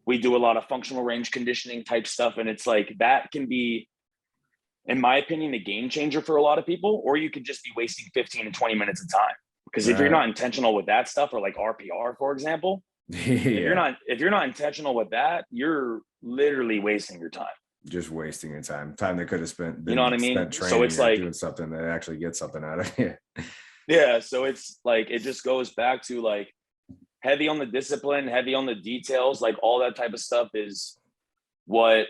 we do a lot of functional range conditioning type stuff. And it's like, that can be, in my opinion, a game changer for a lot of people, or you could just be wasting 15 and 20 minutes of time. Because if you're not intentional with that stuff, or like RPR, for example, if you're not intentional with that, you're literally wasting your time. Just wasting your time that could have spent, you know what I mean? Training, so it's like doing something that actually gets something out of it. Yeah. So it's like, it just goes back to like heavy on the discipline, heavy on the details, like all that type of stuff is what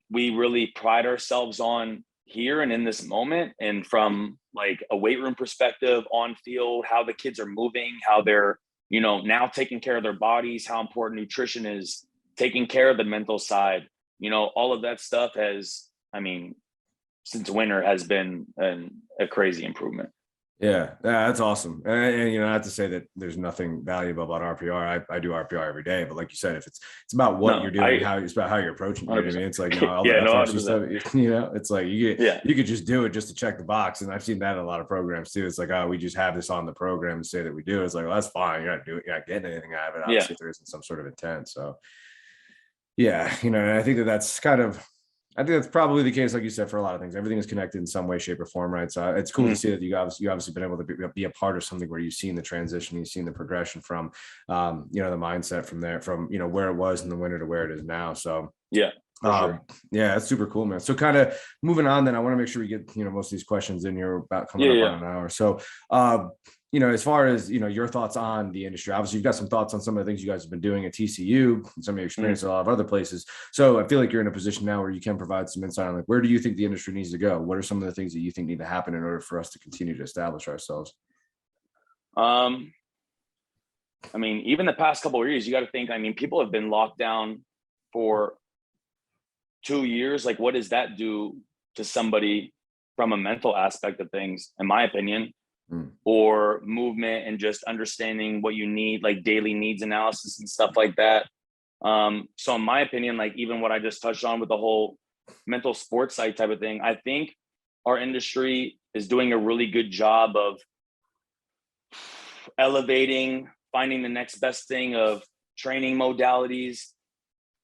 we really pride ourselves on here and in this moment. And from like a weight room perspective, on field, how the kids are moving, how they're, now taking care of their bodies, how important nutrition is, taking care of the mental side, all of that stuff has, I mean, since winter has been a crazy improvement. Yeah, that's awesome. And not to say that there's nothing valuable about RPR. I do RPR every day, but like you said, if it's about what you're doing, it's about how you're approaching it. You know what I mean? It's like, all the FRC stuff, it's like you could just do it just to check the box. And I've seen that in a lot of programs too. It's like, oh, we just have this on the program and say that we do. It's like, well, that's fine. You're not doing it. You're not getting anything out of it. Obviously, if there isn't some sort of intent. So yeah, and I think that's probably the case, like you said, for a lot of things. Everything is connected in some way, shape, or form, right? So it's cool to see that you obviously been able to be a part of something where you've seen the transition, you've seen the progression from, the mindset from there, from where it was in the winter to where it is now. So yeah. Sure. Yeah, that's super cool, man. So kind of moving on, then I want to make sure we get most of these questions in here about coming up on an hour. So as far as your thoughts on the industry, obviously you've got some thoughts on some of the things you guys have been doing at TCU, some of your experience at a lot of other places. So I feel like you're in a position now where you can provide some insight on like, where do you think the industry needs to go? What are some of the things that you think need to happen in order for us to continue to establish ourselves? I mean, even the past couple of years, you got to think, I mean, people have been locked down for 2 years. Like, what does that do to somebody from a mental aspect of things, in my opinion? Or movement and just understanding what you need, like daily needs analysis and stuff like that. So in my opinion, like even what I just touched on with the whole mental sports site type of thing, I think our industry is doing a really good job of elevating, finding the next best thing of training modalities.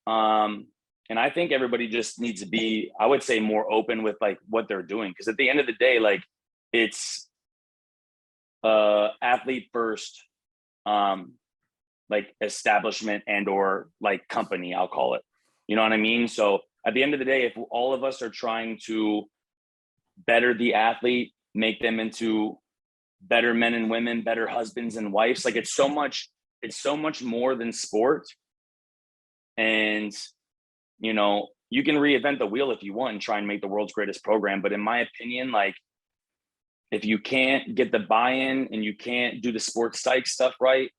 And I think everybody just needs to be, I would say, more open with like what they're doing. Because at the end of the day, like it's athlete first, like establishment and or like company, I'll call it. You know what I mean? So at the end of the day, if all of us are trying to better the athlete, make them into better men and women, better husbands and wives, like it's so much more than sport. And, you know, you can reinvent the wheel if you want and try and make the world's greatest program. But in my opinion, like if you can't get the buy-in and you can't do the sports psych stuff right,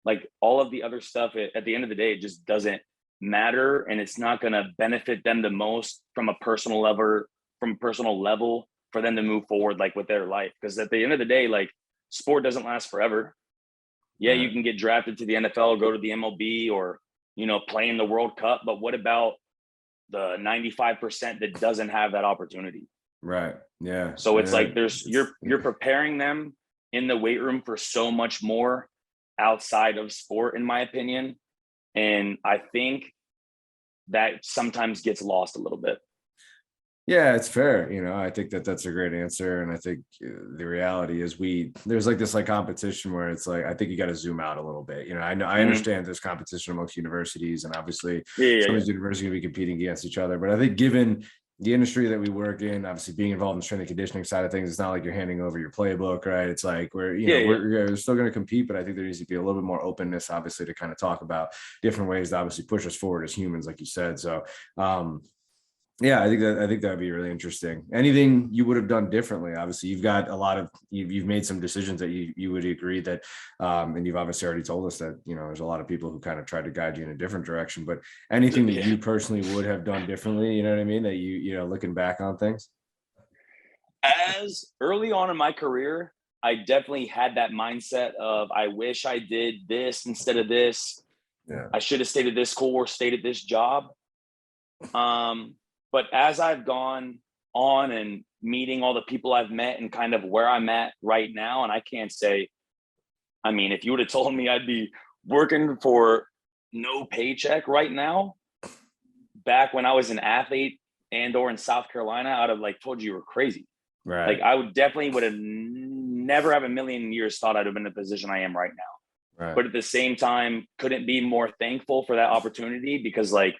like all of the other stuff, at the end of the day, it just doesn't matter. And it's not going to benefit them the most from a personal level for them to move forward, like with their life. Because at the end of the day, like sport doesn't last forever. Yeah, you can get drafted to the NFL, go to the MLB, or, you know, play in the World Cup. But what about the 95% that doesn't have that opportunity? Right. Yeah. So it's like you're preparing them in the weight room for so much more outside of sport, in my opinion. And I think that sometimes gets lost a little bit. Yeah, it's fair. You know, I think that that's a great answer. And I think the reality is there's like this like competition where it's like, I think you got to zoom out a little bit. You know, I understand there's competition amongst universities, and obviously some of these universities will be competing against each other. But I think given the industry that we work in, obviously being involved in the strength and conditioning side of things, it's not like you're handing over your playbook, right? It's like we're still going to compete, but I think there needs to be a little bit more openness, obviously, to kind of talk about different ways to obviously push us forward as humans, like you said. So, yeah, I think that'd be really interesting. Anything you would have done differently? Obviously, you've got you've made some decisions that you would agree that, and you've obviously already told us that, you know, there's a lot of people who kind of tried to guide you in a different direction, but anything that you personally would have done differently, you know what I mean? That you know, looking back on things? As early on in my career, I definitely had that mindset of, I wish I did this instead of this. Yeah. I should have stayed at this school or stayed at this job. But as I've gone on and meeting all the people I've met and kind of where I'm at right now, and I can't say, I mean, if you would have told me I'd be working for no paycheck right now, back when I was an athlete and or in South Carolina, I'd have like told you were crazy. Right. Like I would have never have a million years thought I'd have been in the position I am right now. Right. But at the same time, couldn't be more thankful for that opportunity, because like,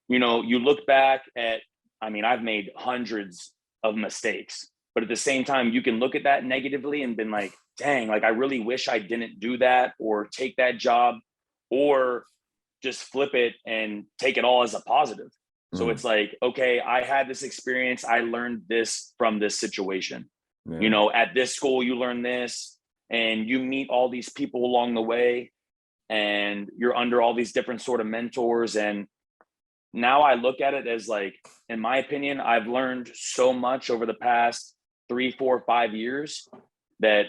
you know, you look back at, I mean, I've made hundreds of mistakes, but at the same time, you can look at that negatively and been like, dang, like I really wish I didn't do that or take that job, or just flip it and take it all as a positive. So it's like, okay, I had this experience. I learned this from this situation. Yeah. You know, at this school, you learn this, and you meet all these people along the way, and you're under all these different sort of mentors. And now I look at it as like, in my opinion, I've learned so much over the past 3, 4, 5 years that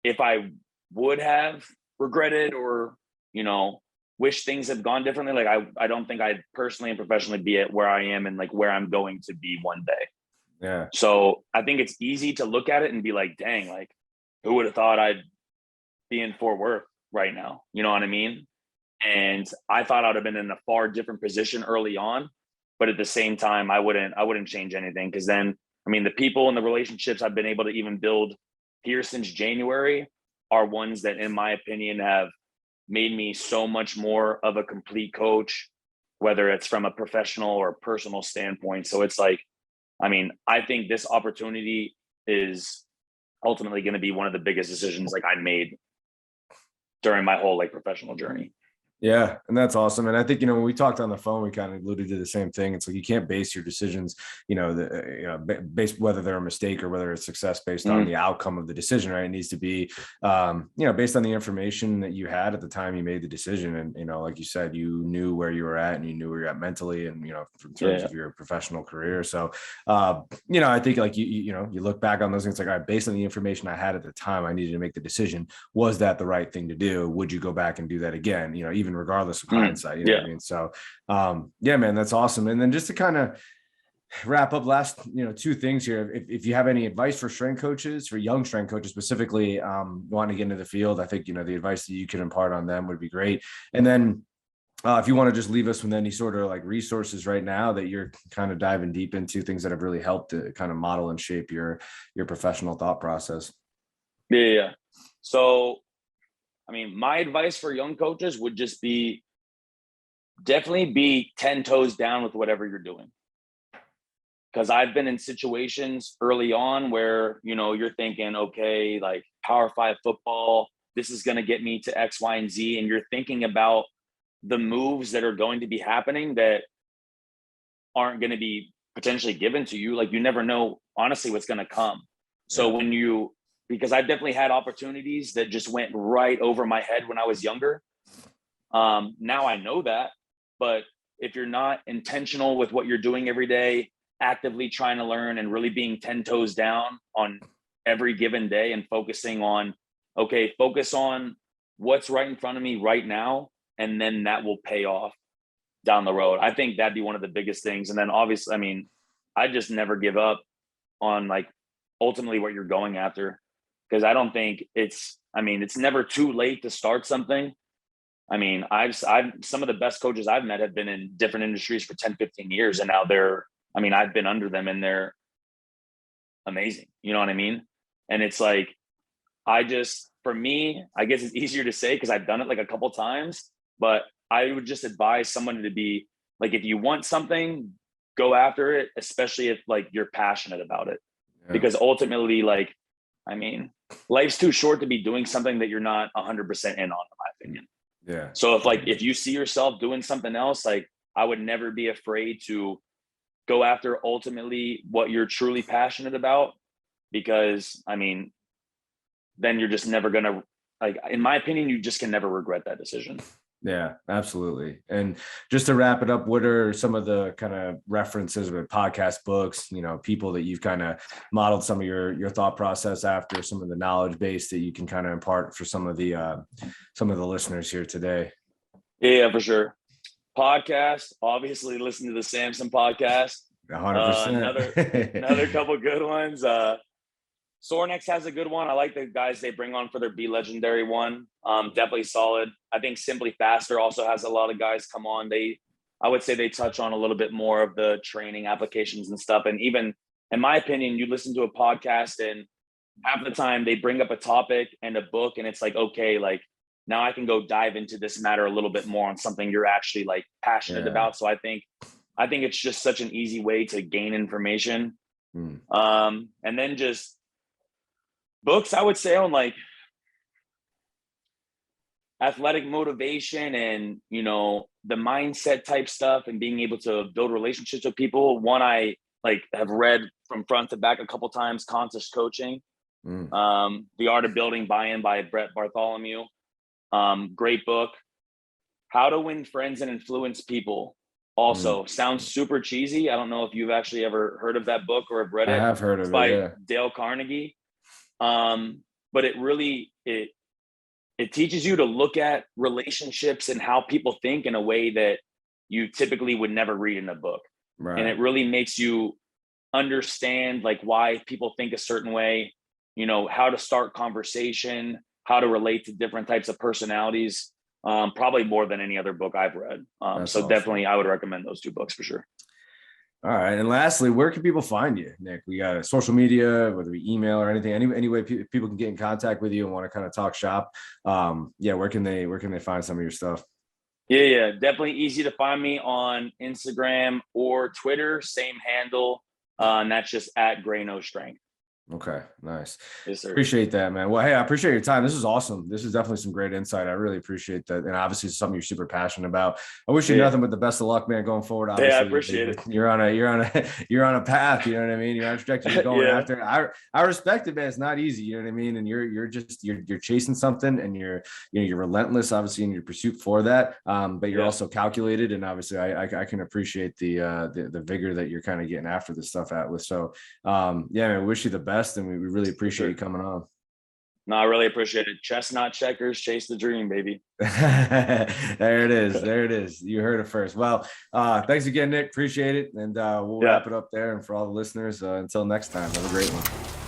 if I would have regretted or, you know, wish things had gone differently, like I don't think I'd personally and professionally be at where I am and like where I'm going to be one day. Yeah. So I think it's easy to look at it and be like, dang, like who would have thought I'd be in Fort Worth right now? You know what I mean? And I thought I'd have been in a far different position early on, but at the same time, I wouldn't change anything. Because then, I mean, the people and the relationships I've been able to even build here since January are ones that, in my opinion, have made me so much more of a complete coach, whether it's from a professional or personal standpoint. So it's like, I mean, I think this opportunity is ultimately going to be one of the biggest decisions like I made during my whole like professional journey. Yeah. And that's awesome. And I think, you know, when we talked on the phone, we kind of alluded to the same thing. It's like, you can't base your decisions, based whether they're a mistake or whether it's success based on the outcome of the decision, right? It needs to be, based on the information that you had at the time you made the decision. And, you know, like you said, you knew where you were at and you knew where you're at mentally and, you know, in terms of your professional career. So, I think like, you look back on those things like, all right, based on the information I had at the time, I needed to make the decision. Was that the right thing to do? Would you go back and do that again? You know, even regardless of hindsight, you know what I mean? So, man, that's awesome. And then just to kind of wrap up last, 2 things here. If you have any advice for strength coaches, for young strength coaches specifically, wanting to get into the field, I think, the advice that you could impart on them would be great. And then if you want to just leave us with any sort of like resources right now that you're kind of diving deep into, things that have really helped to kind of model and shape your professional thought process. Yeah. So, I mean, my advice for young coaches would just be definitely be 10 toes down with whatever you're doing. Because I've been in situations early on where, you know, you're thinking, okay, like Power 5 football, this is going to get me to X, Y, and Z. And you're thinking about the moves that are going to be happening that aren't going to be potentially given to you. Like, you never know, honestly, what's going to come. So because I've definitely had opportunities that just went right over my head when I was younger. Now I know that, but if you're not intentional with what you're doing every day, actively trying to learn and really being 10 toes down on every given day and focusing on, okay, focus on what's right in front of me right now. And then that will pay off down the road. I think that'd be one of the biggest things. And then obviously, I mean, I just never give up on like ultimately what you're going after. Because I don't think it's never too late to start something. I mean, I've some of the best coaches I've met have been in different industries for 10, 15 years. And now I've been under them and they're amazing. You know what I mean? And it's like, for me, I guess it's easier to say because I've done it like a couple times, but I would just advise someone to be like, if you want something, go after it, especially if like you're passionate about it. Yeah. Because ultimately, like, I mean, life's too short to be doing something that you're not 100% in my opinion. Yeah. So if you see yourself doing something else, like I would never be afraid to go after ultimately what you're truly passionate about, because I mean, then you're just never going to, like, in my opinion, you just can never regret that decision. Yeah, absolutely. And just to wrap it up, what are some of the kind of references with podcast, books, you know, people that you've kind of modeled some of your thought process after, some of the knowledge base that you can kind of impart for some of the listeners here today? Yeah, for sure. Podcast, obviously listen to the Samson podcast. 100%. Another couple good ones. Sornex has a good one. I like the guys they bring on for their Be Legendary one. Definitely solid. I think Simply Faster also has a lot of guys come on. I would say they touch on a little bit more of the training applications and stuff. And even in my opinion, you listen to a podcast and half the time they bring up a topic and a book and it's like, okay, like now I can go dive into this matter a little bit more on something you're actually like passionate about. So I think it's just such an easy way to gain information. And then just books, I would say, on like athletic motivation and, you know, the mindset type stuff and being able to build relationships with people. One I like have read from front to back a couple times, Conscious Coaching, The Art of Building Buy-In by Brett Bartholomew. Great book. How to Win Friends and Influence People. Also sounds super cheesy. I don't know if you've actually ever heard of that book or have read it. I have heard of it. By yeah. Dale Carnegie. But it really, it teaches you to look at relationships and how people think in a way that you typically would never read in a book. Right. And it really makes you understand like why people think a certain way, you know, how to start conversation, how to relate to different types of personalities, probably more than any other book I've read. So awesome. Definitely I would recommend those two books for sure. All right. And lastly, where can people find you, Nick? We got a social media, whether it be email or anything, any way people can get in contact with you and want to kind of talk shop. Where can they find some of your stuff? Yeah. Definitely easy to find me on Instagram or Twitter, same handle. And that's just at Greyno Strength. Okay, nice. Yes, sir. Appreciate that, man. Well, hey, I appreciate your time. This is awesome. This is definitely some great insight. I really appreciate that. And obviously it's something you're super passionate about. I wish you nothing but the best of luck, man, going forward. Obviously, I appreciate it. You're on a path, you know what I mean? You're on a trajectory, you're going after. I respect it, man. It's not easy, you know what I mean? And you're chasing something and you're relentless, obviously, in your pursuit for that. But you're also calculated. And obviously I can appreciate the vigor that you're kind of getting after this stuff with. So man, I wish you the best. And we really appreciate you coming on. No, I really appreciate it. Chestnut checkers, chase the dream, baby. There it is. You heard it first. Well, thanks again, Nick. Appreciate it. And we'll wrap it up there. And for all the listeners, until next time, have a great one.